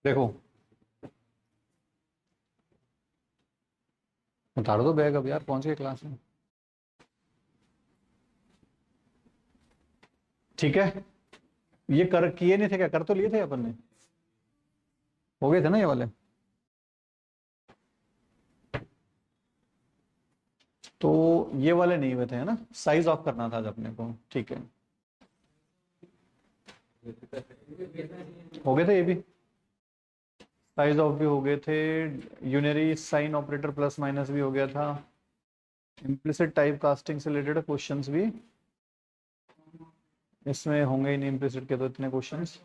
देखो उतार दो बैग अब यार, पहुंच गए क्लास में। ठीक है, ये कर किए नहीं थे क्या? कर तो लिए थे अपन ने, हो गए थे ना ये वाले। तो ये वाले नहीं हुए थे है ना, साइज ऑफ करना था आज अपने को। ठीक है, हो गए थे ये भी, साइज ऑफ भी हो गए थे, unary sign operator plus minus भी हो गया था, इम्प्लिसिट टाइप कास्टिंग से रिलेटेड क्वेश्चंस भी इसमें होंगे ही नहीं, इम्प्लिसिट के तो इतने क्वेश्चंस।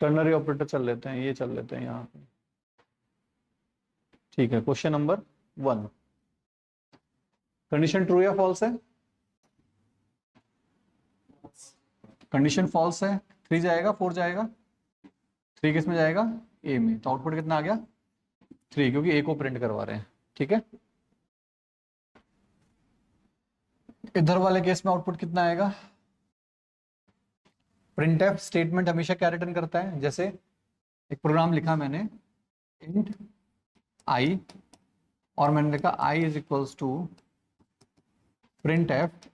टर्नरी ऑपरेटर चल लेते हैं, ये चल लेते हैं यहाँ पे। ठीक है, क्वेश्चन नंबर 1, कंडीशन ट्रू या फॉल्स है? कंडीशन फॉल्स है, 3 जाएगा 4 जाएगा? 3 किस में जाएगा? ए में। तो आउटपुट कितना आ गया? 3, क्योंकि ए को प्रिंट करवा रहे हैं। ठीक है, इधर वाले केस में आउटपुट कितना आएगा? प्रिंटफ स्टेटमेंट हमेशा क्या रिटर्न करता है? जैसे एक प्रोग्राम लिखा मैंने, इंट आई, और मैंने लिखा i is equals to printf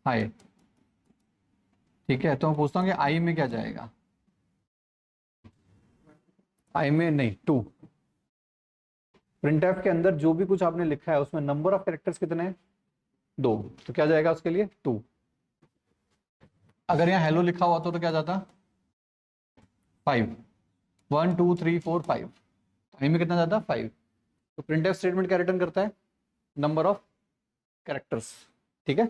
hi. ठीक है, तो मैं पूछता हूँ कि आई में क्या जाएगा? आई में नहीं, 2। प्रिंटफ के अंदर जो भी कुछ आपने लिखा है उसमें नंबर ऑफ कैरेक्टर्स कितने हैं? 2, तो क्या जाएगा उसके लिए? 2। अगर यहाँ हेलो लिखा हुआ तो क्या जाता? 5। 1 2 3 4 5, आई में कितना जाता? 5। तो प्रिंटफ स्टेटमेंट क्या रिटर्न करता है? Number of characters. ठीक है,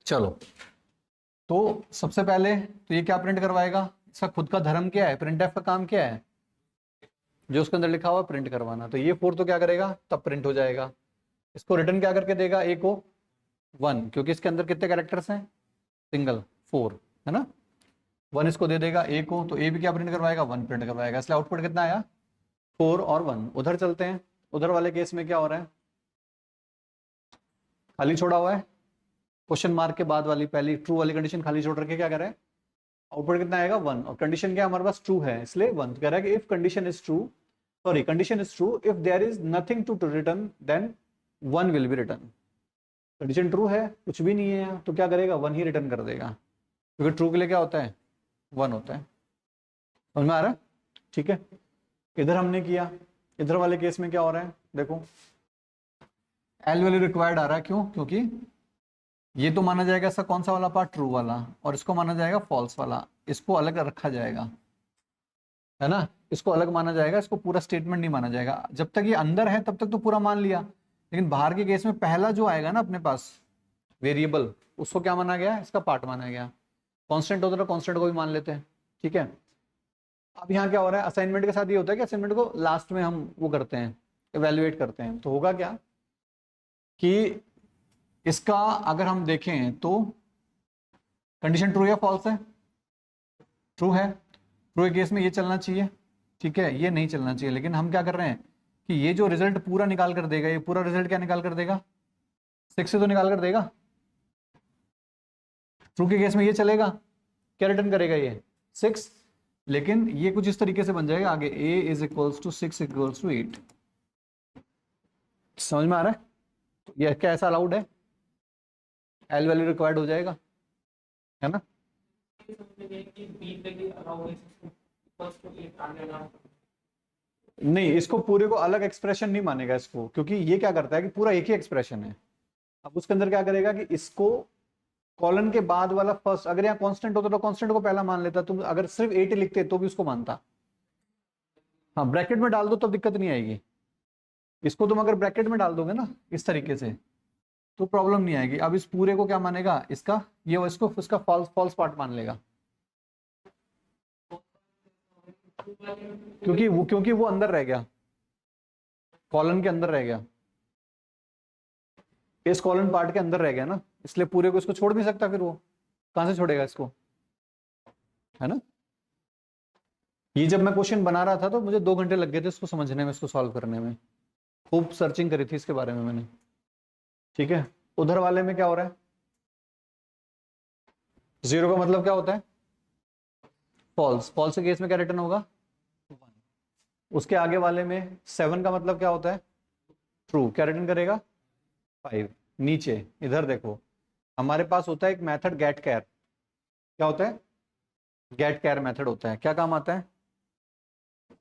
चलो, तो सबसे पहले तो ये क्या प्रिंट करवाएगा? इसका खुद का धर्म क्या है? प्रिंटफ का काम क्या है? जो उसके अंदर लिखा हुआ प्रिंट करवाना। तो ये 4 तो क्या करेगा? तब प्रिंट हो जाएगा। इसको रिटर्न क्या करके देगा? ए को 1, क्योंकि इसके अंदर कितने कैरेक्टर्स हैं? सिंगल, 4 है ना। 1 इसको दे देगा ए को, तो ए भी क्या प्रिंट करवाएगा? 1 प्रिंट करवाएगा। इसलिए आउटपुट कितना आया? 4 और 1। उधर चलते हैं, उधर वाले केस में क्या हो रहा है? खाली छोड़ा हुआ है, क्वेश्चन मार्क के बाद वाली पहली ट्रू वाली कंडीशन खाली छोड़ रखे, क्या कर रहा है? आउटपुट कितना आएगा? 1। और कंडीशन क्या हमारे पास? ट्रू है, इसलिए 1। कह रहा है कि if condition is true, sorry, condition is true if there is nothing to return then 1 will be return. Condition true है, कुछ भी नहीं है तो क्या करेगा? 1 ही रिटर्न कर देगा, क्योंकि ट्रू के लिए क्या होता है? 1 होता है। समझ में आ रहा है? ठीक है, इधर हमने किया, इधर वाले केस में क्या हो रहा है? देखो, एल वैल्यू रिक्वायर्ड आ रहा है, क्यों? क्योंकि ये तो माना जाएगा इसका कौन सा वाला पार्ट? ट्रू वाला, और इसको माना जाएगा फॉल्स वाला। इसको अलग रखा जाएगा, है ना, इसको अलग माना जाएगा, इसको पूरा स्टेटमेंट नहीं माना जाएगा। जब तक ये अंदर है तब तक तो पूरा मान लिया, लेकिन बाहर के केस में पहला जो आएगा ना अपने पास वेरिएबल, उसको क्या माना गया? इसका पार्ट माना गया। कांस्टेंट होता है तो कांस्टेंट को भी मान लेते हैं। ठीक है, अब यहाँ क्या हो रहा है? असाइनमेंट के साथ ये होता है कि असाइनमेंट को लास्ट में हम वो करते हैं, इवेल्युएट करते हैं। तो होगा क्या कि इसका अगर हम देखें तो कंडीशन ट्रू या फॉल्स है? ट्रू है। ट्रू के केस में ये चलना चाहिए, ठीक है, ये नहीं चलना चाहिए। लेकिन हम क्या कर रहे हैं कि ये जो रिजल्ट पूरा निकाल कर देगा, ये पूरा रिजल्ट क्या निकाल कर देगा? 6 से तो निकाल कर देगा। ट्रू के केस में ये चलेगा, क्या रिटर्न करेगा? ये 6। लेकिन ये कुछ इस तरीके से बन जाएगा आगे, a is equals to 6 equals to 8। समझ में आ रहा है? तो ये क्या ऐसा अलाउड है? एल वैल्यू रिक्वायर्ड हो जाएगा, है ना। नहीं, इसको पूरे को अलग एक्सप्रेशन नहीं मानेगा इसको, क्योंकि ये क्या करता है कि पूरा एक ही एक्सप्रेशन है। अब उसके अंदर क्या करेगा कि इसको कॉलन के बाद वाला फर्स्ट, अगर यहाँ कांस्टेंट होता तो कांस्टेंट को पहला मान लेता, तुम अगर सिर्फ 8 लिखते तो भी उसको मानता। हाँ, ब्रैकेट में डाल दो तो दिक्कत नहीं आएगी। इसको तुम अगर ब्रैकेट में डाल दोगे ना इस तरीके से, तो प्रॉब्लम नहीं आएगी। अब इस पूरे को क्या मानेगा? इसका ये, इसको उसका फॉल्स फॉल्स पार्ट मान लेगा, क्योंकि वो अंदर रह गया, कॉलन के अंदर रह गया, इस कॉलन पार्ट के अंदर रह गया ना, इसलिए पूरे को इसको छोड़ नहीं सकता। फिर वो कहां से छोड़ेगा इसको, है ना। ये जब मैं क्वेश्चन बना रहा था तो मुझे 2 घंटे लग गए थे इसको समझने में, इसको सॉल्व करने में, खूब सर्चिंग करी थी इसके बारे में मैंने। ठीक है, उधर वाले में क्या हो रहा है? 0 का मतलब क्या होता है? फॉल्स, फॉल्स के केस में क्या रिटर्न होगा 1। उसके आगे वाले में 7 का मतलब क्या होता है ट्रू, क्या रिटर्न करेगा 5। नीचे इधर देखो हमारे पास होता है एक मेथड गेट कैर, क्या होता है गेट कैर मेथड होता है, क्या काम आता है,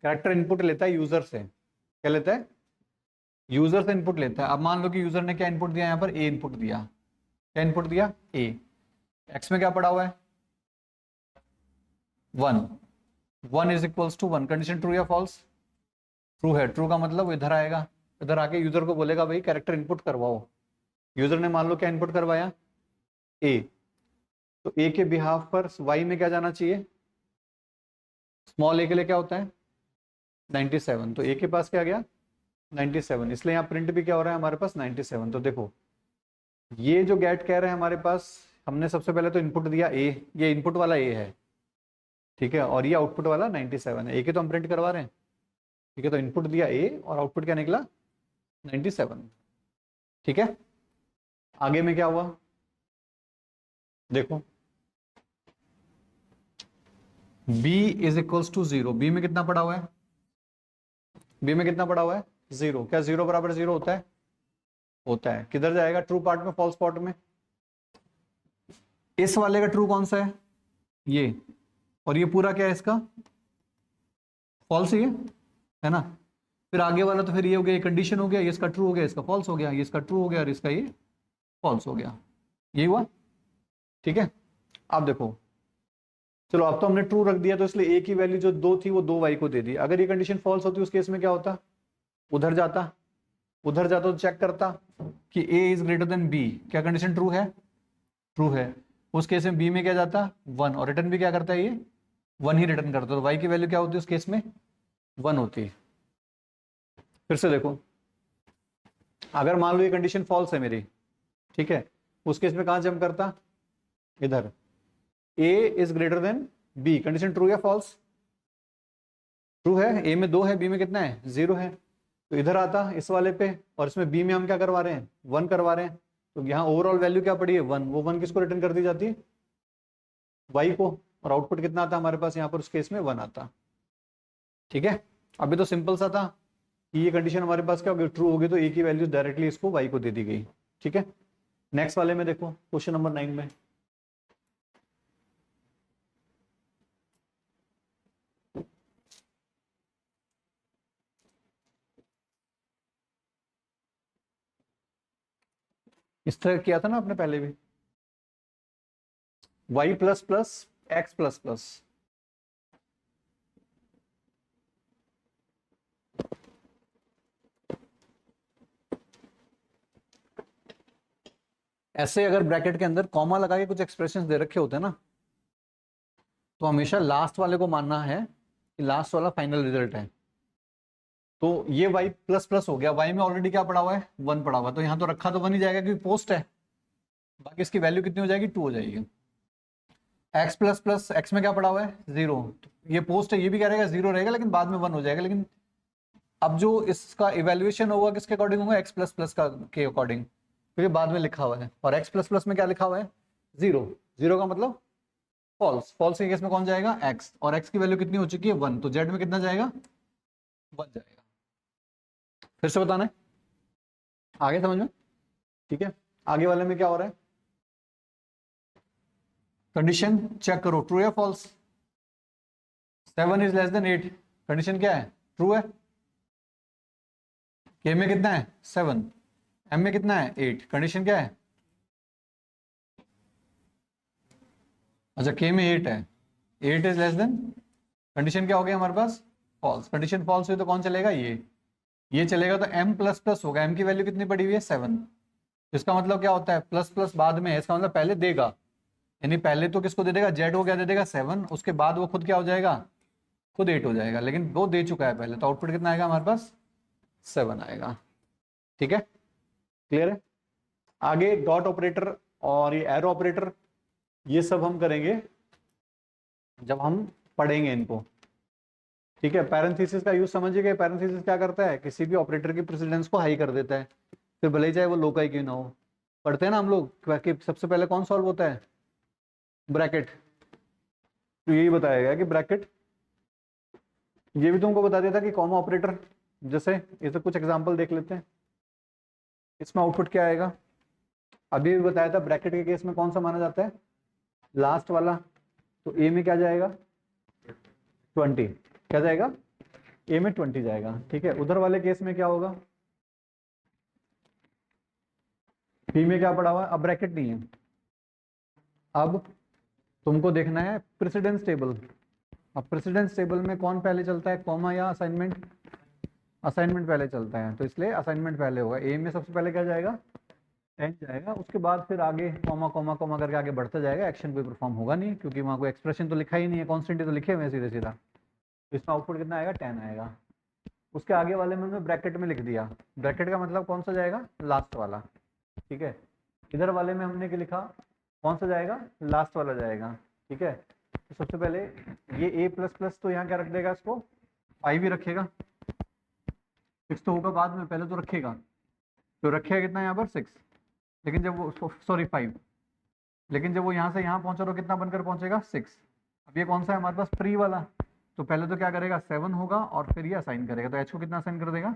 कैरेक्टर इनपुट लेता है यूजर से, क्या लेता है यूजर से इनपुट लेता है। अब मान लो कि यूजर ने क्या इनपुट दिया, यहाँ पर ए इनपुट दिया, क्या इनपुट दिया ए, एक्स में क्या पड़ा हुआ है 1, 1 is equals to 1, condition true या फॉल्स, ट्रू है, ट्रू का मतलब वो इधर आएगा, इधर आके यूजर को बोलेगा भाई कैरेक्टर इनपुट करवाओ, यूजर ने मान लो क्या इनपुट करवाया ए, तो ए के बिहाफ पर वाई में क्या जाना चाहिए, स्मॉल ए के लिए क्या होता है 97, तो ए के पास क्या गया 97, इसलिए यहाँ प्रिंट भी क्या हो रहा है हमारे पास 97। तो देखो ये जो गेट कह रहे हैं हमारे पास, हमने सबसे पहले तो इनपुट दिया ए, ये इनपुट वाला ए है ठीक है, और ये आउटपुट वाला 97 है, ए के तो हम प्रिंट करवा रहे हैं ठीक है, तो इनपुट दिया ए और आउटपुट क्या निकला 97 ठीक है। आगे में क्या हुआ देखो b is equals to 0, b में कितना पड़ा हुआ है, बी में कितना पड़ा हुआ है 0, क्या 0 बराबर 0 होता है, होता है, किधर जाएगा ट्रू पार्ट में फॉल्स पार्ट में, इस वाले का ट्रू कौन सा है ये, और ये पूरा क्या है इसका फॉल्स ही है ना, फिर आगे वाला तो फिर ये हो गया, ये कंडीशन हो गया, ये इसका ट्रू हो गया, इसका फॉल्स हो गया, ये इसका ट्रू हो गया और इसका ये फॉल्स हो गया, ये हुआ ठीक है। अब देखो चलो अब तो हमने ट्रू रख दिया, तो इसलिए ए की वैल्यू जो 2 थी वो 2 वाई को दे दी, अगर ये कंडीशन फॉल्स होती उस केस में क्या होता, उधर जाता, उधर जाता तो चेक करता कि ए इज ग्रेटर देन बी, क्या कंडीशन ट्रू है, ट्रू है, उस केस में बी में क्या जाता 1, और रिटर्न भी क्या करता है ये 1 ही रिटर्न करता, तो वाई की वैल्यू क्या होती है उस केस में 1 होती। फिर से देखो अगर मान लो ये कंडीशन फॉल्स है मेरी ठीक है, उस केस में कहां जंप करता, इधर a is greater than b, condition true या फॉल्स, ट्रू है, a में 2 है, b में कितना है 0 है, तो इधर आता इस वाले पे, और इसमें b में हम क्या करवा रहे हैं 1 करवा रहे हैं, तो यहाँ ओवरऑल वैल्यू क्या पड़ी है 1, वो 1 किसको रिटर्न कर दी जाती है y को, और आउटपुट कितना आता हमारे पास यहाँ पर उस केस में 1 आता ठीक है। अभी तो सिंपल सा था कि ये कंडीशन हमारे पास क्या होगी ट्रू होगी, तो a की वैल्यू डायरेक्टली इसको y को दे दी गई ठीक है। नेक्स्ट वाले में देखो क्वेश्चन नंबर 9 में इस तरह किया था ना आपने पहले भी, y plus plus x plus plus, ऐसे अगर ब्रैकेट के अंदर कॉमा लगा के कुछ एक्सप्रेशंस दे रखे होते हैं ना, तो हमेशा लास्ट वाले को मानना है कि लास्ट वाला फाइनल रिजल्ट है, तो ये y प्लस प्लस हो गया, y में ऑलरेडी क्या पड़ा हुआ है 1 पड़ा हुआ है, तो यहाँ तो रखा तो 1 ही जाएगा क्योंकि पोस्ट है, बाकी इसकी वैल्यू कितनी हो जाएगी 2 हो जाएगी। x प्लस प्लस एक्स में क्या पड़ा हुआ है 0, ये पोस्ट है, ये भी क्या रहेगा 0 रहेगा, लेकिन बाद में 1 हो जाएगा, लेकिन अब जो इसका इवेल्युएशन होगा किसके अकॉर्डिंग होगा x प्लस प्लस का के अकॉर्डिंग, क्योंकि बाद में लिखा हुआ है, और x प्लस प्लस में क्या लिखा हुआ है 0, 0 का मतलब फॉल्स, फॉल्स के केस में कौन जाएगा x, और x की वैल्यू कितनी हो चुकी है 1, तो z में कितना जाएगा 1 जाएगा। फिर से बताना है आगे समझ में ठीक है। आगे वाले में क्या हो रहा है, कंडीशन चेक करो ट्रू या false, 7 is less than 8, condition क्या है ट्रू है, k में कितना है 7, m में कितना है 8, कंडीशन क्या है, अच्छा k में 8 है, 8 इज लेस देन, कंडीशन क्या हो गया हमारे पास फॉल्स, कंडीशन फॉल्स हुई तो कौन चलेगा ये चलेगा, तो m प्लस प्लस होगा, m की वैल्यू कितनी पड़ी हुई है 7, इसका मतलब क्या होता है प्लस प्लस बाद में है, इसका मतलब पहले देगा, यानी पहले तो किसको दे देगा z को क्या दे देगा 7, उसके बाद वो खुद क्या हो जाएगा खुद 8 हो जाएगा, लेकिन वो दे चुका है पहले, तो आउटपुट कितना आएगा हमारे पास 7 आएगा ठीक है। क्लियर है। आगे डॉट ऑपरेटर और ये एरो ऑपरेटर, ये सब हम करेंगे जब हम पढ़ेंगे इनको ठीक है। पैरेंथेसिस का यूज समझिएगा, पैरेंथेसिस क्या करता है किसी भी ऑपरेटर की प्रेसिडेंस को हाई कर देता है, फिर भले ही चाहे वो लो का ही क्यों ना हो, पढ़ते हैं ना हम लोग कि सबसे पहले कौन सॉल्व होता है ब्रैकेट, तो यही बताया गया कि ब्रैकेट, ये भी तुमको बता दिया था कि कॉमा ऑपरेटर, जैसे ये तो कुछ एग्जांपल देख लेते हैं, इसमें आउटपुट क्या आएगा। अभी भी बताया था ब्रैकेट के केस में कौन सा माना जाता है, लास्ट वाला। तो ए में क्या जाएगा 20, क्या जाएगा ए में 20 जाएगा, ठीक है। उधर वाले केस में क्या होगा, बी में क्या पड़ा हुआ है, अब ब्रैकेट नहीं है। अब तुमको देखना है प्रेसिडेंस टेबल। अब प्रेसिडेंस टेबल में कौन पहले चलता है, कॉमा या असाइनमेंट, असाइनमेंट पहले चलता है, तो इसलिए असाइनमेंट पहले होगा। ए में सबसे पहले क्या जाएगा 10 जाएगा, उसके बाद फिर आगे कॉमा कॉमा कॉमा करके आगे बढ़ता जाएगा। एक्शन कोई परफॉर्म होगा नहीं क्योंकि वहाँ कोई एक्सप्रेशन तो लिखा ही नहीं है, कॉन्स्टेंट तो लिखे हुए हैं सीधे सीधा। तो इसमें आउटपुट कितना आएगा 10 आएगा। उसके आगे वाले में मैं ब्रैकेट में लिख दिया, ब्रैकेट का मतलब कौन सा जाएगा, लास्ट वाला, ठीक है। इधर वाले में हमने क्या लिखा, कौन सा जाएगा, लास्ट वाला जाएगा, ठीक है। तो सबसे पहले ये ए प्लस प्लस तो यहाँ क्या रख देगा, इसको 5 ही रखेगा, 6 तो होगा बाद में, पहले तो रखेगा। तो रखेगा कितना यहाँ पर 6, लेकिन जब वो सॉरी 5, लेकिन जब वो यहाँ से यहाँ पहुँचा तो कितना बनकर पहुँचेगा 6। अब ये कौन सा है हमारे पास, प्री वाला, तो पहले तो क्या करेगा 7 होगा और फिर ये असाइन करेगा, तो एच को कितना असाइन कर देगा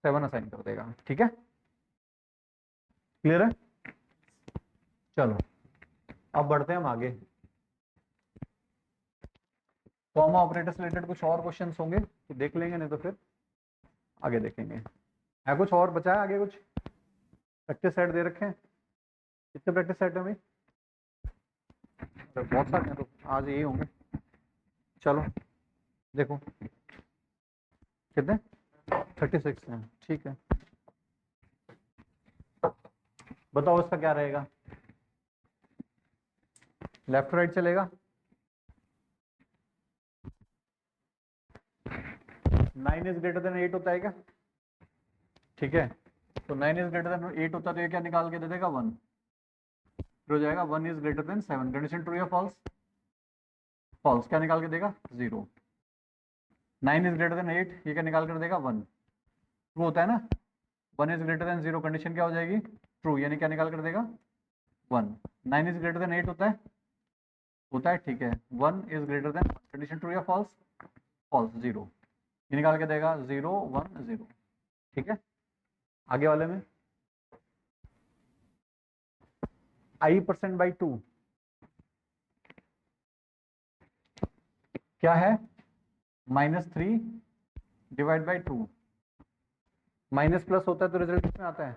7 असाइन कर देगा, ठीक है। क्लियर है, चलो अब बढ़ते हैं हम आगे। कॉमा ऑपरेटर से रिलेटेड कुछ और क्वेश्चंस होंगे तो देख लेंगे, नहीं तो फिर आगे देखेंगे। है कुछ और बचा है आगे, कुछ प्रैक्टिस सेट दे रखे हैं, कितने प्रैक्टिस सेट है भाई, तो बहुत सारे हैं, तो आज यही होंगे। चलो देखो कितने 36 हैं, ठीक है। बताओ इसका क्या रहेगा, लेफ्ट राइट चलेगा, 9 इज ग्रेटर देन 8 होता है क्या, ठीक है। तो 9 इज ग्रेटर देन 8 होता है तो ये क्या निकाल के दे देगा 1, फिर हो जाएगा 1 is greater than 7, condition true या फॉल्स, फॉल्स, क्या निकाल के देगा 0। 9 इज ग्रेटर देन 8, ये क्या निकाल कर देगा 1, ट्रू होता है ना। 1 इज ग्रेटर देन 0, कंडीशन क्या हो जाएगी ट्रू, यानी क्या निकाल कर देगा 1। 9 इज ग्रेटर देन 8 होता है, ठीक है। 1 is greater than, condition true या फॉल्स, फॉल्स, 0, ये निकाल के देगा 0 1 0, ठीक है। आगे वाले में i%/2 क्या है, -3 डिवाइड बाई 2, माइनस प्लस होता है तो रिजल्ट किसमें आता है,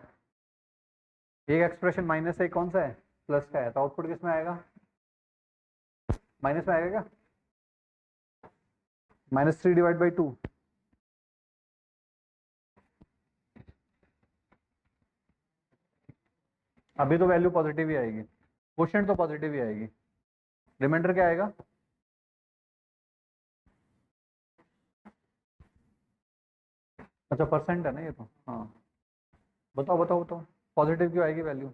एक एक्सप्रेशन माइनस है, कौन सा है प्लस का है, तो आउटपुट किस में आएगा, माइनस में आएगा क्या, -3 डिवाइड बाई 2, अभी तो वैल्यू पॉजिटिव ही आएगी, क्वोशिएंट तो पॉजिटिव ही आएगी, रिमाइंडर क्या आएगा, अच्छा परसेंट है ना ये तो, हाँ बताओ बताओ बताओ, पॉजिटिव क्यों आएगी वैल्यू,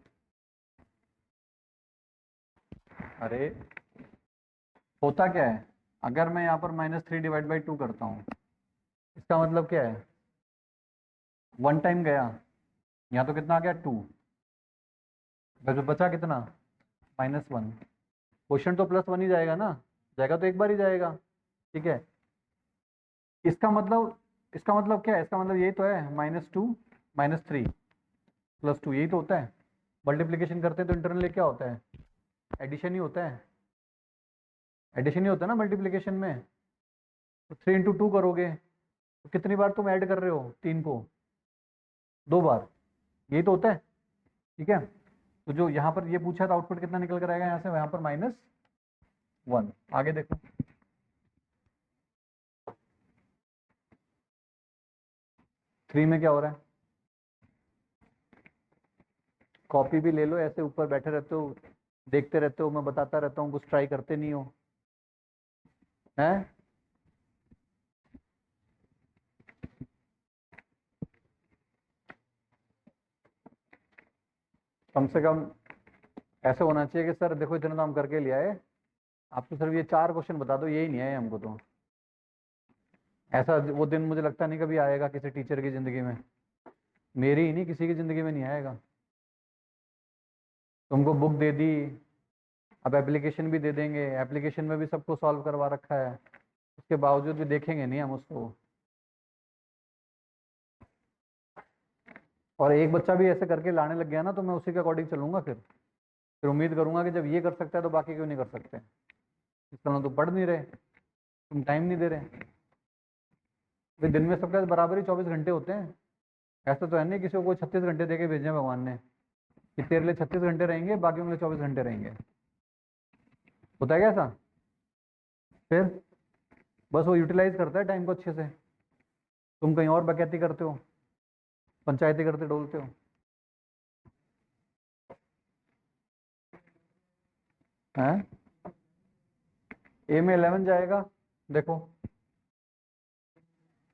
अरे होता क्या है, अगर मैं यहाँ पर -3 डिवाइड बाई 2 करता हूँ, इसका मतलब क्या है, वन टाइम गया, यहाँ तो कितना आ गया 2, बचा कितना -1, क्वेश्चन तो +1 ही जाएगा ना, जाएगा तो एक बार ही जाएगा, ठीक है। इसका मतलब क्या है, इसका मतलब यही तो है -2 -3 +2, यही तो होता है। मल्टीप्लीकेशन करते हैं तो इंटरनली क्या होता है, एडिशन ही होता है, एडिशन ही होता है ना मल्टीप्लीकेशन में। तो 3 इंटू 2 करोगे तो कितनी बार तुम ऐड कर रहे हो 3 को, 2 बार, यही तो होता है, ठीक है। तो जो यहाँ पर ये पूछा था आउटपुट कितना निकल कर आएगा यहाँ से, यहाँ पर -1। आगे देखो, थ्री में क्या हो रहा है, कॉपी भी ले लो, ऐसे ऊपर बैठे रहते हो देखते रहते हो, मैं बताता रहता हूँ, कुछ ट्राई करते नहीं हो, हैं। कम से कम ऐसे होना चाहिए कि सर देखो इतना तो हम करके लिया है, आप तो सिर्फ ये 4 क्वेश्चन बता दो, यही नहीं है हमको तो। ऐसा वो दिन मुझे लगता नहीं कभी आएगा किसी टीचर की ज़िंदगी में, मेरी ही नहीं किसी की ज़िंदगी में नहीं आएगा। तुमको बुक दे दी, अब एप्लीकेशन भी दे देंगे, एप्लीकेशन में भी सबको सॉल्व करवा रखा है, उसके बावजूद भी देखेंगे नहीं हम उसको। और एक बच्चा भी ऐसे करके लाने लग गया ना तो मैं उसी के अकॉर्डिंग चलूंगा, फिर उम्मीद करूंगा कि जब ये कर सकता है तो बाकी क्यों नहीं कर सकते। इसका मतलब तो पढ़ नहीं रहे, तुम टाइम नहीं दे रहे। फिर दिन में सबके बराबर ही 24 घंटे होते हैं, ऐसा तो है नहीं किसी को 36 घंटे दे के भेजे भगवान ने कि तेरे लिए 36 घंटे रहेंगे बाकी उनके 24 घंटे रहेंगे। होता है क्या ऐसा? फिर बस वो यूटिलाइज करता है टाइम को अच्छे से, तुम कहीं और बकैती करते हो, पंचायती करते डोलते हो। हैं? ए में 11 जाएगा। देखो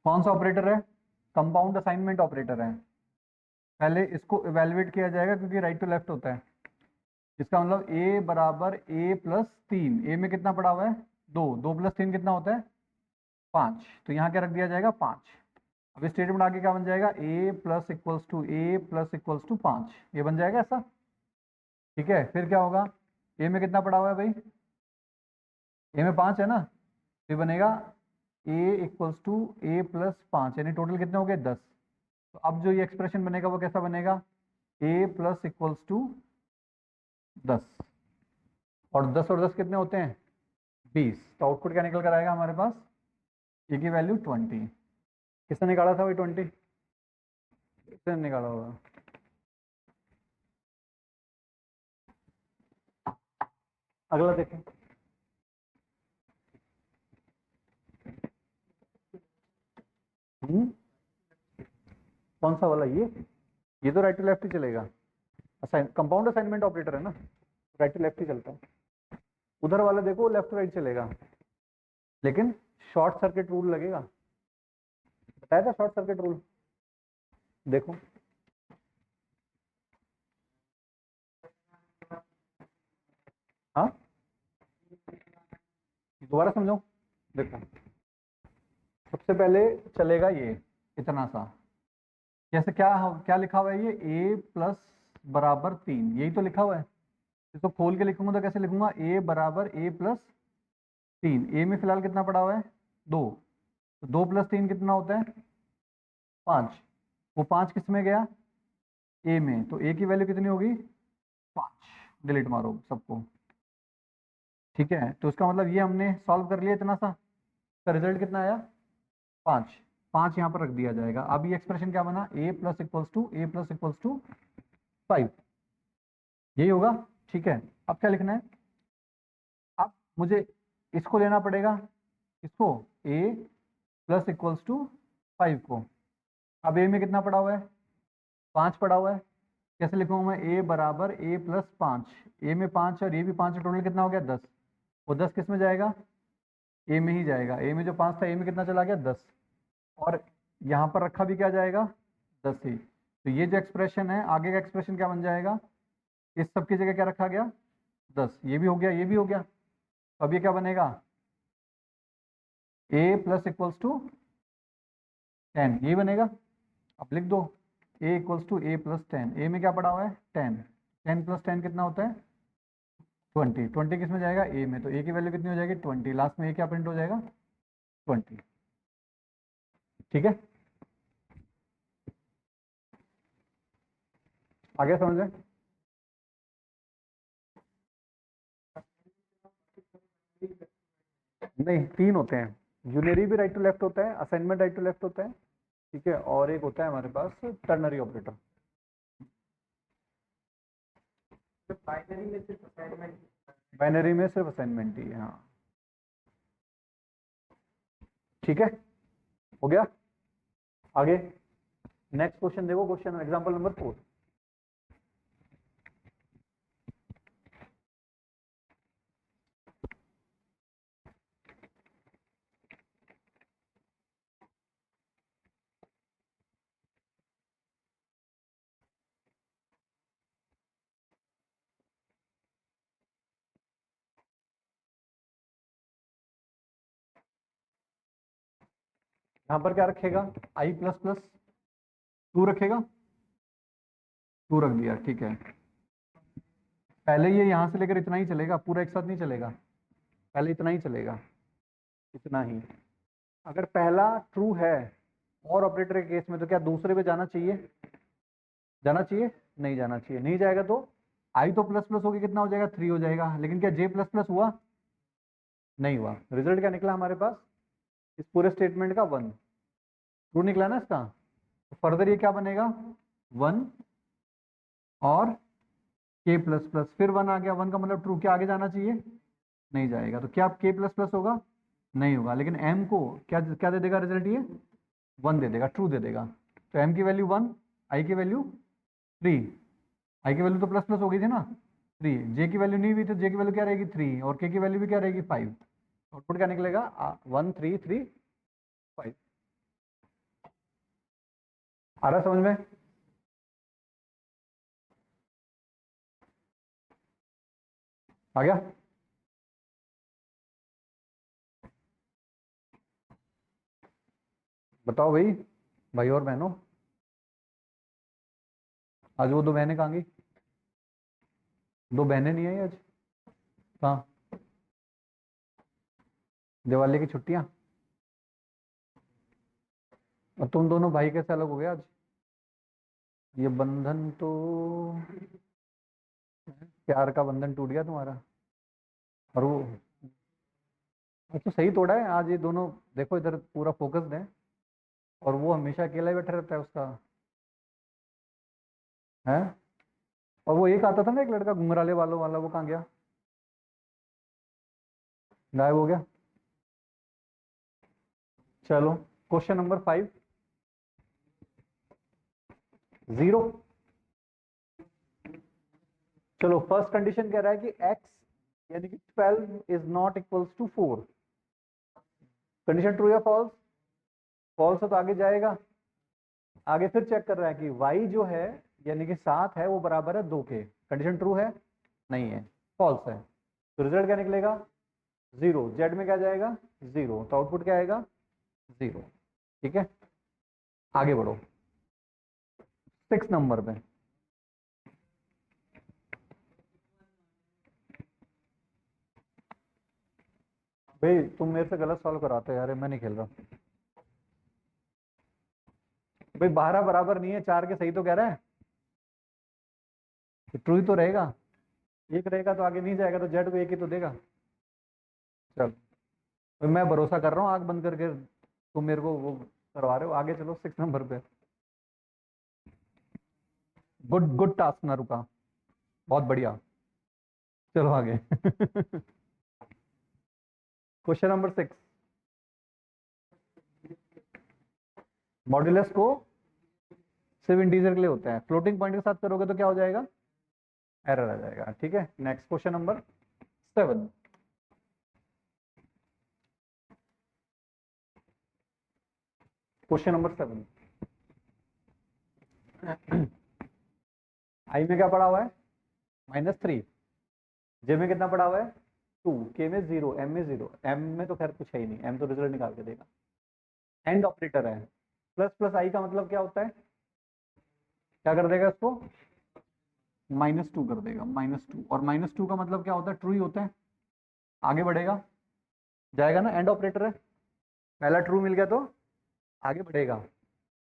कौन सा ऑपरेटर है? कंपाउंड असाइनमेंट ऑपरेटर है। पहले इसको इवेलुएट किया जाएगा क्योंकि राइट टू लेफ्ट होता है। इसका मतलब ए बराबर ए प्लस 3। ए में कितना पड़ा हुआ है? 2। 2 प्लस 3 कितना होता है? 5। तो यहाँ क्या रख दिया जाएगा? 5। अब स्टेटमेंट आगे क्या बन जाएगा? A plus equals to a plus equals to 5, ये बन जाएगा ऐसा। ठीक है, फिर क्या होगा? ए में कितना पड़ा हुआ है भाई? ए में 5 है ना, तो ये बनेगा ए इक्वल्स टू ए प्लस 5, यानी टोटल कितने हो गए? 10। तो अब जो ये एक्सप्रेशन बनेगा वो कैसा बनेगा? ए प्लस इक्वल्स टू 10, और 10 और 10 कितने होते हैं? 20। तो आउटपुट क्या निकल कर आएगा हमारे पास? ए की वैल्यू 20। किसने निकाला था भाई 20? किसने निकाला होगा? अगला देखें। कौन सा वाला? ये तो राइट टू लेफ्ट ही चलेगा। कंपाउंड असाइनमेंट ऑपरेटर है ना, राइट टू लेफ्ट ही चलता है। उधर वाला देखो लेफ्ट टू राइट चलेगा, लेकिन शॉर्ट सर्किट रूल लगेगा। बताया था शॉर्ट सर्किट रूल, देखो। हाँ, दोबारा समझो। देखो सबसे पहले चलेगा ये इतना सा, जैसे क्या क्या लिखा हुआ है? ये ए प्लस बराबर 3, यही तो लिखा हुआ है। इसको खोल के लिखूंगा तो कैसे लिखूंगा? ए बराबर ए प्लस 3। ए में फिलहाल कितना पड़ा हुआ है? 2। तो 2 प्लस 3 कितना होता है? 5। वो 5 किस में गया? ए में, तो ए की वैल्यू कितनी होगी? 5। डिलीट मारो सबको। ठीक है, तो इसका मतलब ये हमने सॉल्व कर लिया इतना सा, इसका रिजल्ट कितना आया? 5। 5 यहाँ पर रख दिया जाएगा। अब ये एक्सप्रेशन क्या बना? A plus equals to a plus equals to 5, यही होगा। ठीक है, अब क्या लिखना है? अब मुझे इसको लेना पड़ेगा, इसको ए प्लस इक्वल्स टू 5 को। अब ए में कितना पड़ा हुआ है? 5 पड़ा हुआ है। कैसे लिखूंगा मैं? ए बराबर ए प्लस 5। ए में 5 और ये भी 5, टोटल कितना हो गया? 10। वो 10 किस में जाएगा? ए में ही जाएगा। ए में जो 5 था, ए में कितना चला गया? 10। और यहाँ पर रखा भी क्या जाएगा? 10 ही। तो ये जो एक्सप्रेशन है, आगे का एक्सप्रेशन क्या बन जाएगा? इस सब की जगह क्या रखा गया? 10। ये भी हो गया, ये भी हो गया। तो अब ये क्या बनेगा? ए प्लस इक्वल्स टू 10, ये बनेगा। अब लिख दो ए इक्वल्स टू ए प्लस 10। ए में क्या पड़ा हुआ है? 10। 10 प्लस 10 कितना होता है? 20। 20 किस में जाएगा? ए में, तो ए की वैल्यू कितनी हो जाएगी? 20। लास्ट में ए क्या प्रिंट हो जाएगा? 20। ठीक है, आगे समझ में? नहीं, 3 होते हैं। यूनरी भी राइट टू लेफ्ट होता है, असाइनमेंट राइट टू लेफ्ट होता है, ठीक है, और एक होता है हमारे पास टर्नरी ऑपरेटर। बाइनरी में सिर्फ असाइनमेंट ही है। हाँ, ठीक है, हो गया। आगे नेक्स्ट क्वेश्चन देखो, क्वेश्चन एग्जांपल नंबर 4। यहाँ पर क्या रखेगा? आई प्लस प्लस 2 रखेगा। 2 रख दिया, ठीक है। पहले ये यहाँ से लेकर इतना ही चलेगा, पूरा एक साथ नहीं चलेगा, पहले इतना ही चलेगा, इतना ही। अगर पहला ट्रू है और ऑपरेटर के केस में, तो क्या दूसरे पे जाना चाहिए? जाना चाहिए? नहीं जाना चाहिए। नहीं जाएगा तो आई तो प्लस प्लस होकर कितना हो जाएगा? 3 हो जाएगा। लेकिन क्या जे प्लस प्लस हुआ? नहीं हुआ। रिजल्ट क्या निकला हमारे पास इस पूरे स्टेटमेंट का? 1 ट्रू निकला ना इसका। तो फर्दर ये क्या बनेगा? 1 और के प्लस प्लस, फिर 1 आ गया। 1 का मतलब ट्रू, क्या आगे जाना चाहिए? नहीं जाएगा। तो क्या के प्लस प्लस होगा? नहीं होगा। लेकिन एम को क्या क्या दे देगा रिजल्ट? ये 1 दे देगा, ट्रू दे देगा। तो एम की वैल्यू 1, आई की वैल्यू 3। आई की वैल्यू तो प्लस प्लस हो गई थी ना 3, जे की वैल्यू नहीं हुई तो जे की वैल्यू क्या रहेगी? 3, और के की वैल्यू भी क्या रहेगी? 5। आउटपुट क्या निकलेगा? 1 3 3 5। आ रहा समझ में? आ गया? बताओ भाई, भाई और बहनों, आज वो 2 बहनें कहाँ गई? 2 बहनें नहीं आई आज? कहाँ? दिवाली की छुट्टियां? और तुम दोनों भाई कैसे अलग हो गए आज? ये बंधन तो, प्यार का बंधन टूट गया तुम्हारा। और वो तो सही तोड़ा है आज। ये दोनों देखो इधर पूरा फोकस्ड है, और वो हमेशा अकेला ही बैठा रहता है उसका है। और वो एक आता था ना, एक लड़का घुंघराले बालों वाला, वो कहाँ गया? गायब हो गया। चलो, क्वेश्चन नंबर 5, 0। चलो, फर्स्ट कंडीशन कह रहा है कि x यानी कि 12 is not equals to 4। Condition true या फॉल्स? फॉल्स है तो आगे जाएगा। आगे फिर चेक कर रहा है कि y जो है यानी कि 7 है, वो बराबर है 2 के। कंडीशन ट्रू है? नहीं है, फॉल्स है। तो रिजल्ट क्या निकलेगा? 0। जेड में क्या जाएगा? 0। तो आउटपुट क्या आएगा? 0। ठीक है, आगे बढ़ो 6 नंबर पे। भाई तुम मेरे से गलत सॉल्व कराते हो यार, मैं नहीं खेल रहा। भाई 12 बराबर नहीं है 4 के, सही तो कह रहा है। ट्रू ही तो रहेगा। एक रहेगा तो आगे नहीं जाएगा, तो जेड को एक ही तो देगा। चल, तो मैं भरोसा कर रहा हूँ आंख बंद करके, तुम मेरे को वो करवा रहे हो। आगे चलो 6 नंबर पे। गुड गुड टास्क ना रुका, बहुत बढ़िया। चलो आगे। Question number 6। मॉड्यूलस को सिर्फ इंटीजर के लिए होता है, फ्लोटिंग पॉइंट के साथ करोगे तो क्या हो जाएगा? एरर आ जाएगा। ठीक है, next question number 7। Question number 7, आई में क्या पड़ा हुआ है? -3। जे में कितना पड़ा हुआ है? 2। के में 0, एम में 0। एम में तो खैर कुछ है ही नहीं, एम तो रिजल्ट निकाल के देगा। एंड ऑपरेटर है। प्लस प्लस आई का मतलब क्या होता है? क्या कर देगा इसको? -2 कर देगा, -2। और -2 का मतलब क्या होता है? ट्रू ही होता है। आगे बढ़ेगा, जाएगा ना, एंड ऑपरेटर है। पहला ट्रू मिल गया तो आगे बढ़ेगा।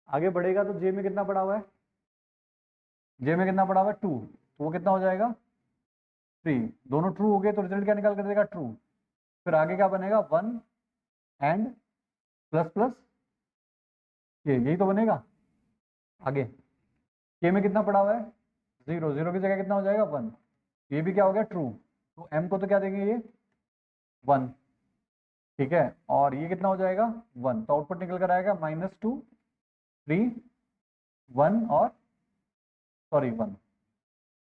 आगे बढ़ेगा तो जे में कितना पड़ा हुआ है? जे में कितना पड़ा हुआ है? 2। तो वो कितना हो जाएगा? 3। दोनों ट्रू हो गए तो रिजल्ट क्या निकाल कर देगा? ट्रू। फिर आगे क्या बनेगा? 1 एंड प्लस प्लस ये, यही तो बनेगा आगे। के में कितना पड़ा हुआ है? 0। 0 की जगह कितना हो जाएगा? 1। ये भी क्या हो गया? ट्रू। तो एम को तो क्या देंगे? ये 1। ठीक है, और ये कितना हो जाएगा? 1। तो आउटपुट निकल कर आएगा -2 3 1 और सॉरी 1।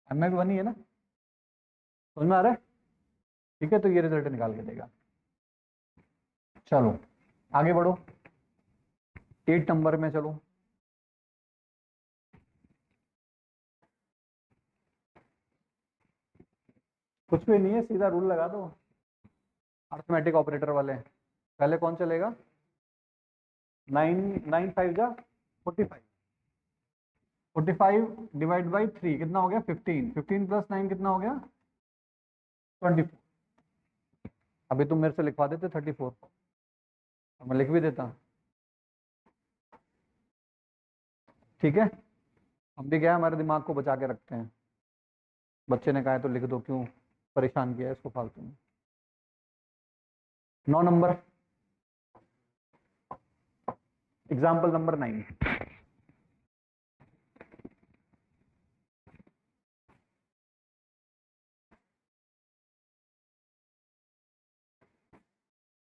एम में भी 1 ही है ना, समझ में आ रहा है? ठीक है, तो ये रिजल्ट निकाल के देगा। चलो आगे बढ़ो 8 नंबर में। चलो, कुछ भी नहीं है, सीधा रूल लगा दो अर्थमेटिक ऑपरेटर वाले। पहले कौन चलेगा? 9 9 5 जा 45। 45 डिवाइड बाई 3 कितना हो गया 15, 15 प्लस 9 कितना हो गया 24। अभी तुम मेरे से लिखवा देते 34, मैं लिख भी देता। ठीक है, हम भी क्या हमारे दिमाग को बचा के रखते हैं, बच्चे ने कहा है तो लिख दो, क्यों परेशान किया है इसको फालतू में। 9 number, example number 9।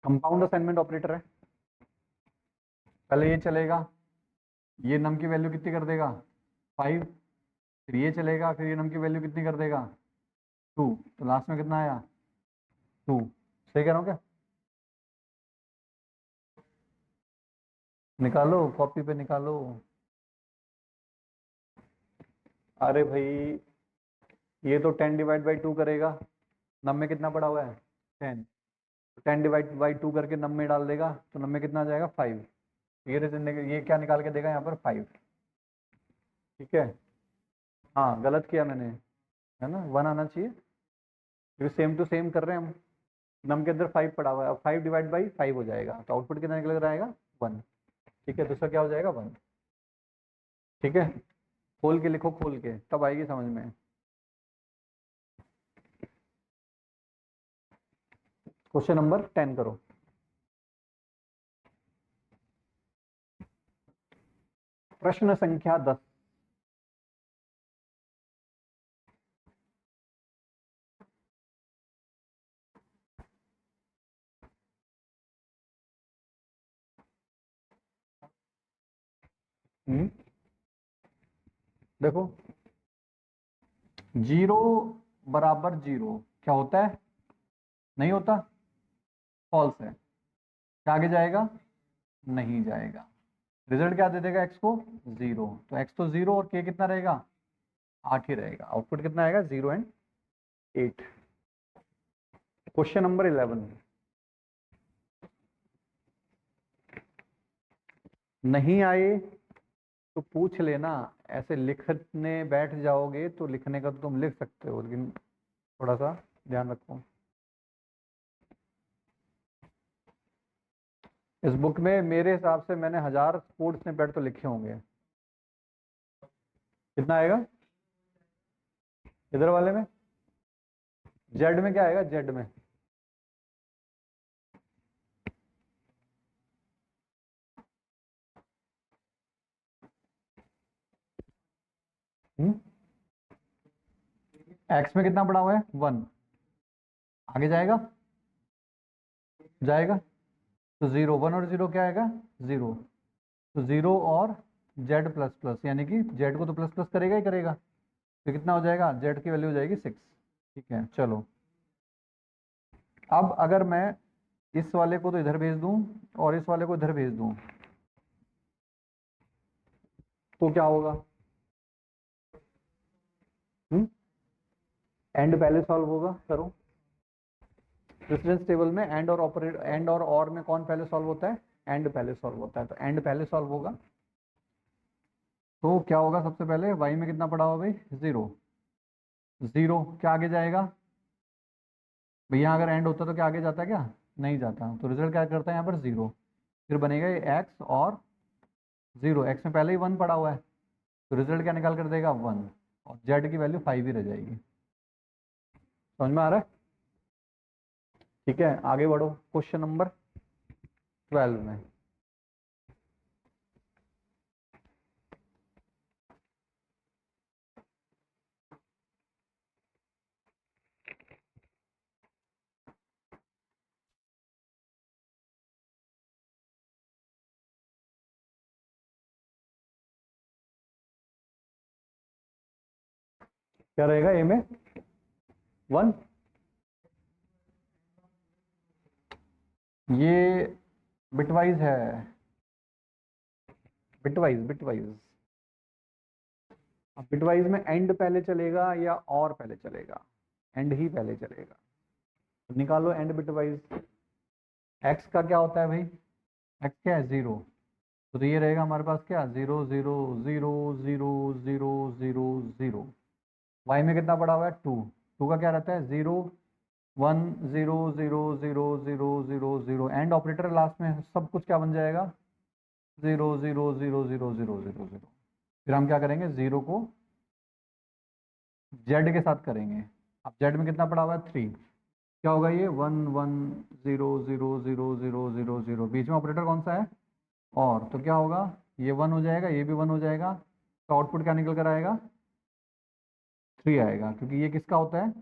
Compound assignment operator है, पहले ये चलेगा, ये नम की वैल्यू कितनी कर देगा 5, फिर ये चलेगा, फिर ये नम की वैल्यू कितनी कर देगा 2, तो लास्ट में कितना आया 2। सही कह रहा हूँ क्या? निकालो कॉपी पे निकालो। अरे भाई ये तो 10 डिवाइड बाई 2 करेगा, नम में कितना पड़ा हुआ है 10, 10 डिवाइड बाई 2 करके नम में डाल देगा तो नम में कितना आ जाएगा 5। ये क्या निकाल के देगा यहाँ पर 5। ठीक है, हाँ गलत किया मैंने, है ना 1 आना चाहिए, क्योंकि सेम टू सेम कर रहे हैं हम। नम के अंदर 5 पड़ा हुआ है, अब 5 डिवाइड बाई 5 हो जाएगा, तो आउटपुट कितना निकल कर आएगा 1। ठीक है, दूसरा क्या हो जाएगा 1। ठीक है, खोल के लिखो, खोल के तब आएगी समझ में। क्वेश्चन नंबर 10 करो। प्रश्न संख्या 10। देखो 0 बराबर 0 क्या होता है, नहीं होता, फॉल्स है, क्या आगे जाएगा नहीं जाएगा। रिजल्ट क्या दे देगा x को 0, तो x तो 0 और k कितना रहेगा 8 ही रहेगा। आउटपुट कितना आएगा 0 एंड 8। Question number 11। नहीं आए तो पूछ लेना, ऐसे लिखने बैठ जाओगे तो लिखने का तो तुम लिख सकते हो, लेकिन थोड़ा सा ध्यान रखो। इस बुक में मेरे हिसाब से मैंने 1000 स्पोर्ट्स में बैठ तो लिखे होंगे। कितना आएगा इधर वाले में, जेड में क्या आएगा, जेड में एक्स में कितना पड़ा हुआ है 1, आगे जाएगा जाएगा, तो 0 1 और 0 क्या आएगा 0, तो 0 और जेड प्लस प्लस, यानी कि जेड को तो प्लस प्लस करेगा ही करेगा, तो कितना हो जाएगा जेड की वैल्यू हो जाएगी 6। ठीक है चलो, अब अगर मैं इस वाले को तो इधर भेज दूं और इस वाले को इधर भेज दूं तो क्या होगा, एंड पहले सॉल्व होगा, करो। प्रेसिडेंस टेबल में एंड और ऑपरेट, एंड और में कौन पहले सॉल्व होता है, एंड पहले सॉल्व होता है, तो एंड पहले सॉल्व होगा। तो क्या होगा सबसे पहले y में कितना पड़ा हुआ भाई 0, 0 क्या आगे जाएगा भैया, अगर एंड होता तो क्या आगे जाता क्या, नहीं जाता, तो रिजल्ट क्या करता है यहाँ पर 0, फिर बनेगा ये x और 0, x में पहले ही 1 पड़ा हुआ है, तो रिजल्ट क्या निकाल कर देगा 1, और z की वैल्यू 5 ही रह जाएगी। समझ में आ रहा है? ठीक है आगे बढ़ो, क्वेश्चन नंबर 12 में। क्या रहेगा ए में 1, ये बिटवाइज है, बिटवाइज बिटवाइज। अब बिटवाइज में एंड पहले चलेगा या और पहले चलेगा, एंड ही पहले चलेगा, तो निकालो एंड बिटवाइज। एक्स का क्या होता है भाई, एक्स क्या है 0, तो ये रहेगा हमारे पास क्या, 0 0 0 0 0 0 0। वाई में कितना पड़ा हुआ है, 2। 2 का क्या रहता है, 0 1 0 0 0 0 0 0। एंड ऑपरेटर लास्ट में सब कुछ क्या बन जाएगा, 0 0 0 0 0 0 0। फिर हम क्या करेंगे, 0 को जेड के साथ करेंगे। अब जेड में कितना पड़ा हुआ है, 3। क्या होगा ये, 1 1 0 0 0 0 0 0। बीच में ऑपरेटर कौन सा है, और, तो क्या होगा, ये 1 हो जाएगा, ये भी 1 हो जाएगा, तो आउटपुट क्या निकल कर आएगा, 3 आएगा, क्योंकि ये किसका होता है,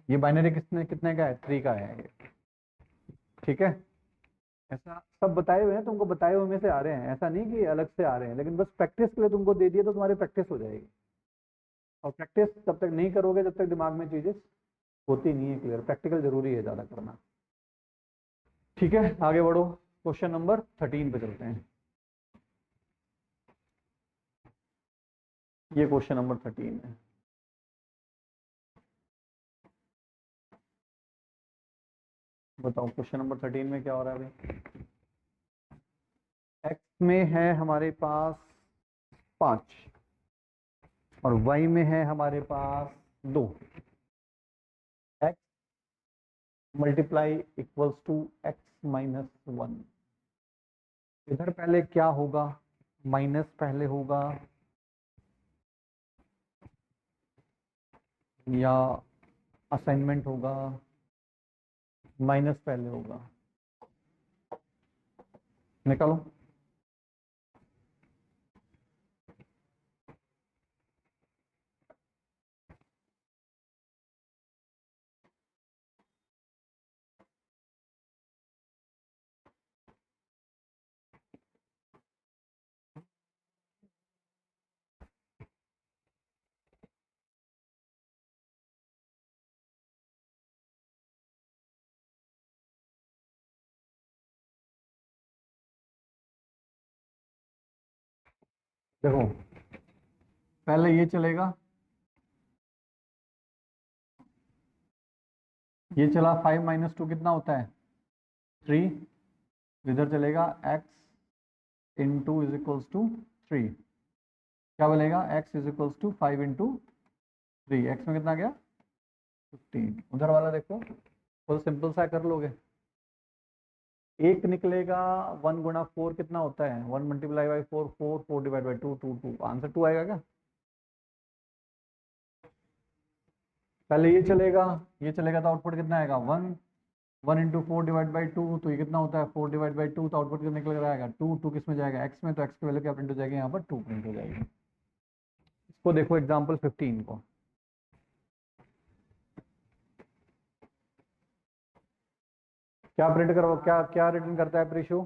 ये बाइनरी कितने कितने का है, 3 का है ये। ठीक है, ऐसा सब बताए हुए हैं तुमको, बताए हुए में से आ रहे हैं, ऐसा नहीं कि अलग से आ रहे हैं, लेकिन बस प्रैक्टिस के लिए तुमको दे दिए तो तुम्हारी प्रैक्टिस हो जाएगी। और प्रैक्टिस तब तक नहीं करोगे जब तक दिमाग में चीजें होती नहीं है क्लियर। प्रैक्टिकल जरूरी है ज़्यादा करना। ठीक है, आगे बढ़ो, क्वेश्चन नंबर 13 पे चलते हैं। ये क्वेश्चन नंबर 13 है। बताओ क्वेश्चन नंबर 13 में क्या हो रहा है अभी। एक्स में है हमारे पास 5 और वाई में है हमारे पास 2। X multiply equals to x minus 1। इधर पहले क्या होगा, माइनस पहले होगा या असाइनमेंट होगा, माइनस पहले होगा, निकालो। देखो पहले ये चलेगा, ये चला 5 माइनस 2 कितना होता है, 3। इधर चलेगा x into is equals to 3। क्या बनेगा, x is equals to 5 into 3। X में कितना गया, 15। उधर वाला देखो, तो सिंपल सा कर लोगे, एक निकलेगा 1 गुना 4 कितना होता है, 1 multiply by 4 4, 4 divide by 2 2 2। Answer 2 आएगा क्या। पहले ये चलेगा तो आउटपुट कितना आएगा, 1। 1 इंटू 4 डिवाइड बाई 2, तो ये कितना होता है, 4 डिवाइड बाई 2, तो आउटपुट कितना निकल कर आएगा, 2। 2 किस में जाएगा, एक्स में, तो एक्स की वैल्यू क्या प्रिंट हो जाएगी यहाँ पर, 2 प्रिंट हो जाएगी। इसको देखो एग्जाम्पल 15 को, क्या प्रिंट करो, क्या क्या रिटर्न करता है प्रीशो,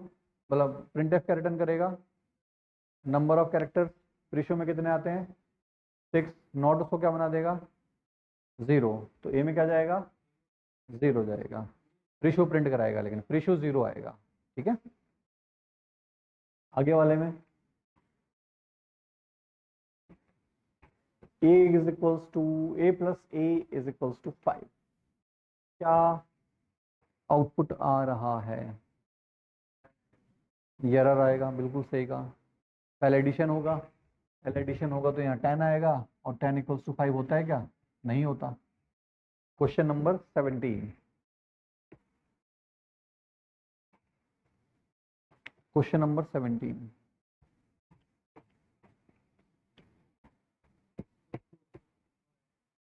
मतलब प्रिंट एफ क्या रिटर्न करेगा, नंबर ऑफ कैरेक्टर। प्रीशो में कितने आते हैं, 6। नॉट उसको क्या बना देगा, 0। तो ए में क्या जाएगा, 0 जाएगा। प्रीशो प्रिंट कराएगा लेकिन प्रीशो 0 आएगा। ठीक है, आगे वाले में a is equals to, a plus a is equals to 5। क्या आउटपुट आ रहा है, ये एरर आएगा, बिल्कुल सही कहा। पहले एडिशन होगा, पहले एडिशन होगा तो यहाँ 10 आएगा, और 10 इक्वल्स टू 5 होता है क्या, नहीं होता। Question number 17, question number 17।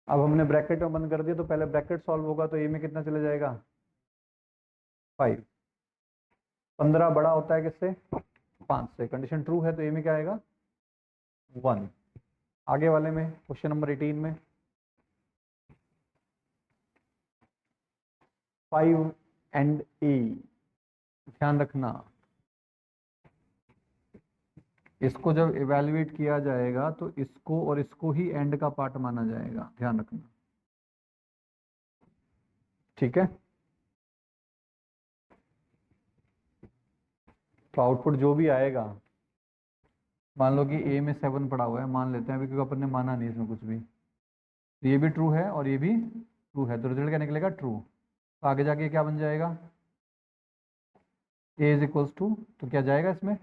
अब हमने ब्रैकेट में बंद कर दिया, तो पहले ब्रैकेट सॉल्व होगा, तो ए में कितना चले जाएगा, 5। 15 बड़ा होता है किससे, 5 से। कंडीशन ट्रू है तो ए में क्या आएगा, 1। आगे वाले में क्वेश्चन नंबर 18 में 5 एंड ए, ध्यान रखना इसको जब इवेल्युएट किया जाएगा तो इसको और इसको ही एंड का पार्ट माना जाएगा, ध्यान रखना। ठीक है, तो आउटपुट जो भी आएगा, मान लो कि ए में 7 पड़ा हुआ है, मान लेते हैं अभी, क्योंकि अपन ने माना नहीं इसमें कुछ भी, तो ये भी ट्रू है और ये भी ट्रू है, तो रिजल्ट क्या निकलेगा, ट्रू। तो आगे जाके क्या बन जाएगा, ए इज इक्वल्स टू, तो क्या जाएगा इसमें,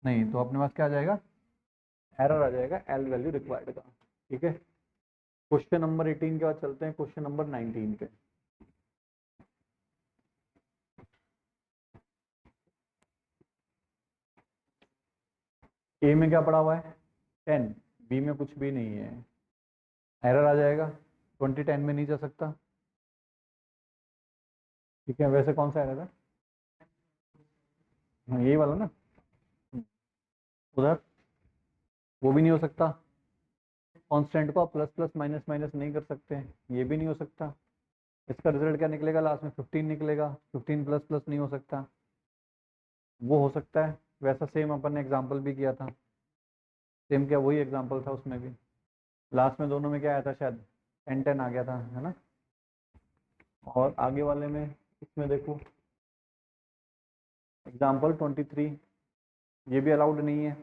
नहीं, तो अपने पास क्या आ जाएगा, एरर आ जाएगा एल वैल्यू रिक्वायर्ड का। ठीक है, क्वेश्चन नंबर 18 के बाद चलते हैं क्वेश्चन नंबर 19 पे। ए में क्या पड़ा हुआ है 10, बी में कुछ भी नहीं है, एरर आ जाएगा 20 10 में नहीं जा सकता। ठीक है, वैसे कौन सा एरर है, हाँ यही वाला ना, उधर वो भी नहीं हो सकता, कांस्टेंट को प्लस प्लस माइनस माइनस नहीं कर सकते, ये भी नहीं हो सकता। इसका रिजल्ट क्या निकलेगा, लास्ट में 15 निकलेगा, 15 प्लस प्लस नहीं हो सकता, वो हो सकता है। वैसा सेम अपन ने एग्जाम्पल भी किया था, सेम क्या वही एग्जाम्पल था उसमें भी, लास्ट में दोनों में क्या आया था, शायद 10 10 आ गया था, है ना। और आगे वाले में इसमें देखो एग्जाम्पल 23, ये भी अलाउड नहीं है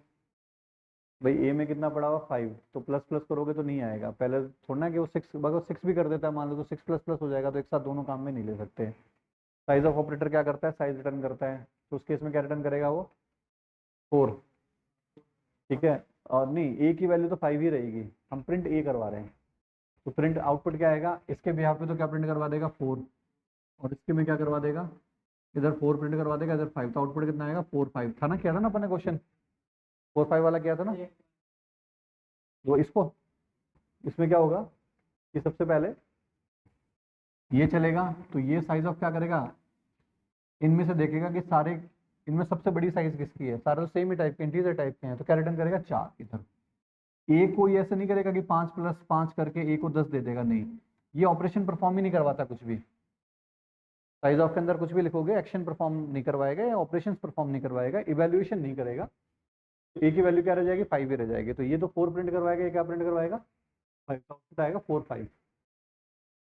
भाई। ए में कितना पड़ा हुआ 5, तो प्लस प्लस करोगे तो नहीं आएगा, पहले थोड़ा ना कि वो 6, अगर 6 भी कर देता है मान लो, तो 6 प्लस प्लस हो जाएगा, तो एक साथ दोनों काम में नहीं ले सकते। साइज ऑफ ऑपरेटर क्या करता है, साइज रिटर्न करता है, तो उस केस में क्या रिटर्न करेगा वो 4। ठीक है, और नहीं ए की वैल्यू तो 5 ही रहेगी, हम प्रिंट ए करवा रहे हैं, तो प्रिंट आउटपुट क्या आएगा, इसके बिहाफ पे तो क्या प्रिंट करवा देगा 4, और इसके में क्या करवा देगा, इधर 4 प्रिंट करवा देगा, इधर 5, तो आउटपुट कितना आएगा 4 5 था ना, किया था ना अपन ने क्वेश्चन, 4 5 वाला किया था ना। वो इसको, इसमें क्या होगा कि सबसे पहले ये चलेगा, तो ये साइज ऑफ क्या करेगा, इनमें से देखेगा कि सारे, इनमें सबसे बड़ी साइज किसकी है, सारे तो सेम ही टाइप के इंटीजर टाइप के हैं, तो क्या रिटर्न करेगा 4 इधर। ए को ये ऐसे नहीं करेगा कि 5 प्लस 5 करके ए को 10 दे देगा, नहीं, ये ऑपरेशन परफॉर्म ही नहीं करवाता कुछ भी, साइज ऑफ के अंदर कुछ भी लिखोगे एक्शन परफॉर्म नहीं करवाएगा या ऑपरेशंस परफॉर्म नहीं करवाएगा, इवैल्यूएशन नहीं करेगा। ए की वैल्यू क्या रह जाएगी 5 ही रह जाएगी, तो ये तो 4 प्रिंट करवाएगा, ये क्या प्रिंट करवाएगा 5, तो आउटपुट आएगा 4 5।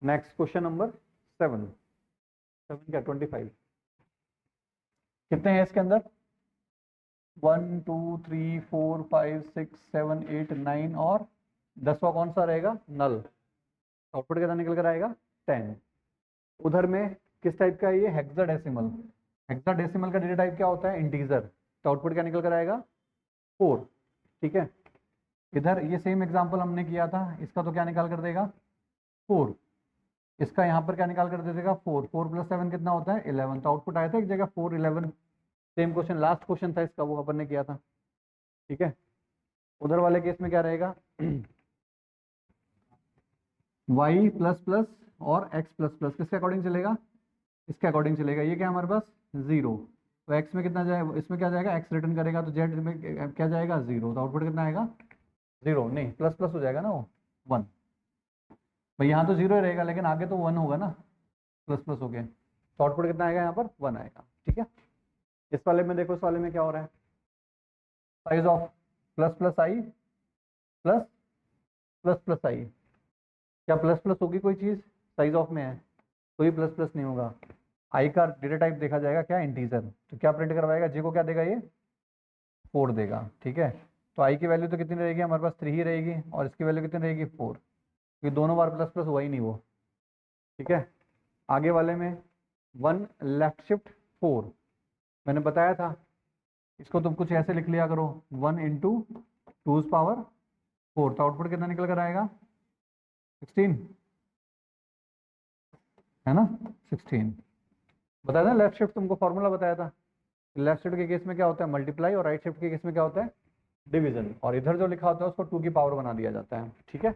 नेक्स्ट क्वेश्चन नंबर 7, 7 क्या 25, कितने हैं इसके अंदर 1 2 3 4 5 6 7 8 9, और 10वां कौन सा रहेगा नल, आउटपुट कितना निकल कर आएगा 10। उधर में किस टाइप का है ये, हेक्साडेसिमल, हेक्साडेसिमल का डेटा टाइप क्या होता है इंटीजर, तो आउटपुट क्या निकल कर आएगा 4। ठीक है, इधर ये सेम एग्जांपल हमने किया था, इसका तो क्या निकाल कर देगा 4, इसका यहाँ पर क्या निकाल कर दे देगा 4, 4 प्लस 7 कितना होता है 11, तो आउटपुट आया था एक जगह 4 11। सेम क्वेश्चन लास्ट क्वेश्चन था इसका, वो अपन ने किया था। ठीक है, उधर वाले केस में क्या रहेगा y प्लस प्लस और x प्लस प्लस किसके अकॉर्डिंग चलेगा, इसके अकॉर्डिंग चलेगा, ये क्या हमारे पास 0, तो x में कितना जाएगा, इसमें क्या जाएगा x रिटर्न करेगा, तो z में क्या जाएगा 0, तो आउटपुट कितना आएगा 0, नहीं प्लस प्लस हो जाएगा ना वो 1, भाई यहाँ तो 0 ही रहेगा, लेकिन आगे तो 1 होगा ना, प्लस प्लस हो गया, तो आउटपुट कितना आएगा यहाँ पर 1 आएगा। ठीक है, इस वाले में देखो, इस वाले में क्या हो रहा है, size of plus plus i plus plus plus i, क्या प्लस प्लस होगी कोई चीज़, साइज ऑफ में है, कोई प्लस प्लस नहीं होगा। आई का डेटा टाइप देखा जाएगा क्या इंटीजर, तो क्या प्रिंट करवाएगा, जे को क्या देगा ये 4 देगा। ठीक है, तो आई की वैल्यू तो कितनी रहेगी हमारे पास 3 ही रहेगी, और इसकी वैल्यू कितनी रहेगी 4, क्योंकि दोनों बार प्लस प्लस हुआ ही नहीं वो। ठीक है, आगे वाले में 1 लेफ्ट शिफ्ट 4, मैंने बताया था इसको तुम कुछ ऐसे लिख लिया करो 1 इंटू 2 पावर 4, तो आउटपुट कितना निकल कर आएगा 16, है ना 16। बताया था लेफ्ट शिफ्ट, तुमको फॉर्मूला बताया था, लेफ्ट शिफ्ट के केस में क्या होता है मल्टीप्लाई, और राइट शिफ्ट के केस में क्या होता है डिवीजन, और इधर जो लिखा होता है उसको 2 की पावर बना दिया जाता है। ठीक है,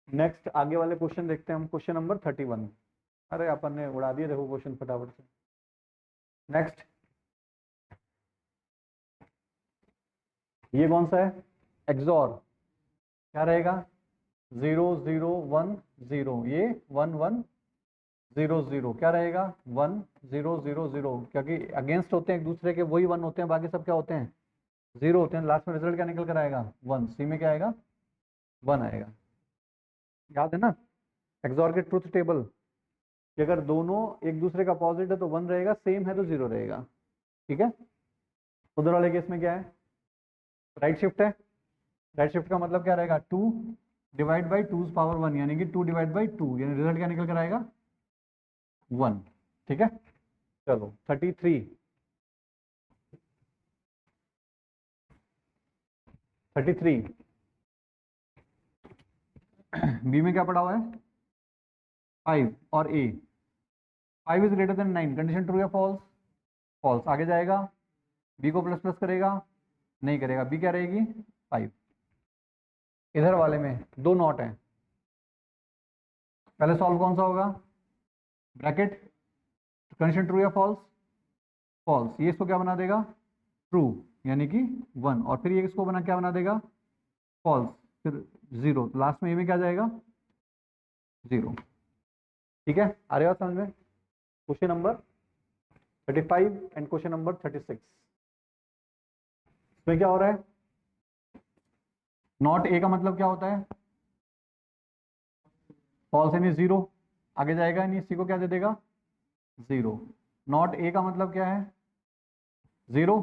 नेक्स्ट आगे वाले क्वेश्चन देखते हैं हम, क्वेश्चन नंबर 31, अरे अपन ने उड़ा दिए देखो क्वेश्चन फटाफट से। नेक्स्ट ये कौन सा है एक्सॉर, क्या रहेगा 0 0 1 0, ये 1 1 0 0, क्या रहेगा 1 0 0 0, क्योंकि अगेंस्ट होते हैं एक दूसरे के, वही 1 होते हैं, बाकी सब क्या होते हैं 0 होते हैं, लास्ट में रिजल्ट क्या निकल कर आएगा 1, सी में क्या आएगा 1 आएगा। याद है ना एक्सॉर के ट्रुथ टेबल कि अगर दोनों एक दूसरे का अपोजिट है तो 1 रहेगा, सेम है तो 0 रहेगा। ठीक है, उधर वाले केस में क्या है राइट शिफ्ट है, राइट शिफ्ट का मतलब क्या रहेगा 2 डिवाइड बाई 2 पावर 1, यानी कि 2 डिवाइड बाई 2, यानी रिजल्ट क्या निकल कर आएगा 1। ठीक है, चलो 33, 33। बी में क्या पड़ा हुआ है 5 और ए 5 is greater than 9, condition true या फॉल्स, फॉल्स। आगे जाएगा बी को प्लस प्लस करेगा, नहीं करेगा, बी क्या रहेगी 5। इधर वाले में दो नॉट हैं, पहले सॉल्व कौन सा होगा ब्रैकेट, कंडीशन ट्रू या फॉल्स, फॉल्स। ये इसको क्या बना देगा ट्रू यानी कि 1, और फिर ये इसको बना क्या बना देगा फॉल्स, फिर 0, लास्ट में ये में क्या जाएगा 0। ठीक है, आ रही बात समझ में। Question number 35 and question number 36, इसमें क्या हो रहा है, नॉट ए का मतलब क्या होता है फॉल्स यानी 0, आगे जाएगा यानी इसी को क्या दे देगा 0। नॉट ए का मतलब क्या है 0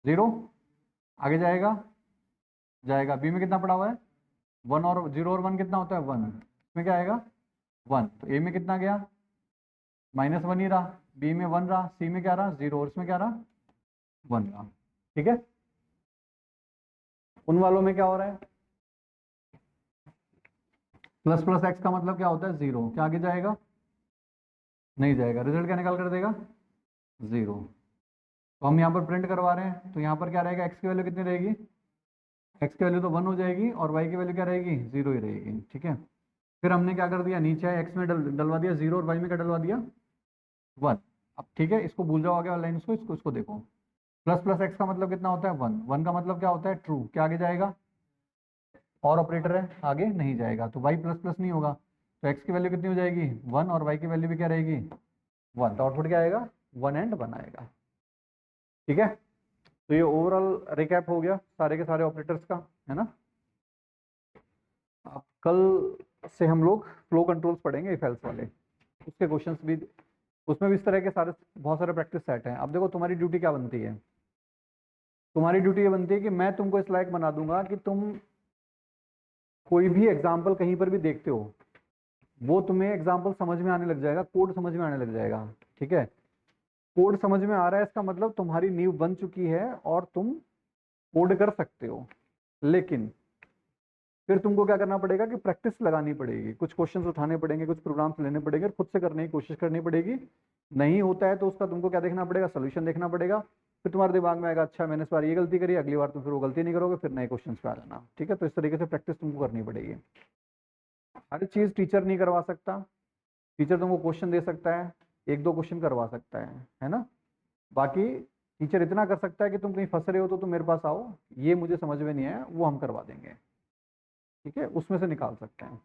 0, आगे जाएगा जाएगा, बी में कितना पड़ा हुआ है 1, और 0 और 1 कितना होता है 1, इसमें क्या आएगा 1, तो ए में कितना गया -1 ही रहा, बी में 1 रहा, सी में क्या रहा 0, और इसमें क्या रहा 1 रहा। ठीक है, उन वालों में क्या हो रहा है प्लस प्लस एक्स का मतलब क्या होता है 0, क्या आगे जाएगा नहीं जाएगा, रिजल्ट क्या निकाल कर देगा 0। तो हम यहाँ पर प्रिंट करवा रहे हैं, तो यहाँ पर क्या रहेगा एक्स की वैल्यू कितनी रहेगी, एक्स की वैल्यू तो 1 हो जाएगी और वाई की वैल्यू क्या रहेगी 0 ही रहेगी। ठीक है, फिर हमने क्या कर दिया नीचे एक्स में डलवा दिया 0 और वाई में क्या डलवा दिया 1। अब ठीक है, इसको भूल जाओ आगे वाला लाइन, इसको देखो, प्लस प्लस एक्स का मतलब कितना होता है 1, 1 का मतलब क्या होता है ट्रू, क्या आगे जाएगा और ऑपरेटर है आगे नहीं जाएगा, तो वाई प्लस प्लस नहीं होगा, तो एक्स की वैल्यू कितनी हो जाएगी 1 और वाई की वैल्यू भी क्या रहेगी 1, तो आउटपुट क्या आएगा 1 एंड 1 आएगा। ठीक है, तो ये ओवरऑल रिकैप हो गया सारे के सारे ऑपरेटर्स का, है ना। अब कल से हम लोग फ्लो कंट्रोल्स पढ़ेंगे इफ एल्स वाले, उसके क्वेश्चंस भी, उसमें भी इस तरह के सारे बहुत सारे प्रैक्टिस सेट हैं। अब देखो तुम्हारी ड्यूटी क्या बनती है, तुम्हारी ड्यूटी ये बनती है कि मैं तुमको इस लायक बना दूंगा कि तुम कोई भी एग्जाम्पल कहीं पर भी देखते हो वो तुम्हें एग्जाम्पल समझ में आने लग जाएगा, कोड समझ में आने लग जाएगा। ठीक है, कोड समझ में आ रहा है इसका मतलब तुम्हारी नींव बन चुकी है और तुम कोड कर सकते हो, लेकिन फिर तुमको क्या करना पड़ेगा कि प्रैक्टिस लगानी पड़ेगी, कुछ क्वेश्चंस उठाने पड़ेंगे, कुछ प्रोग्राम्स लेने पड़ेंगे, खुद से करने की कोशिश करनी पड़ेगी। नहीं होता है तो उसका तुमको क्या देखना पड़ेगा सोल्यूशन देखना पड़ेगा, फिर तुम्हारे दिमाग में आएगा अच्छा मैंने इस बार ये गलती करी, अगली बार तुम फिर वो गलती नहीं करोगे, फिर नए क्वेश्चन पे आ जाना। ठीक है, तो इस तरीके से प्रैक्टिस तुमको करनी पड़ेगी। हर चीज़ टीचर नहीं करवा सकता, टीचर तुमको क्वेश्चन दे सकता है, एक दो क्वेश्चन करवा सकता है ना, बाकी टीचर इतना कर सकता है कि तुम कहीं फंस रहे हो तो तुम मेरे पास आओ, ये मुझे समझ में नहीं आया वो हम करवा देंगे। ठीक है, उसमें से निकाल सकते हैं।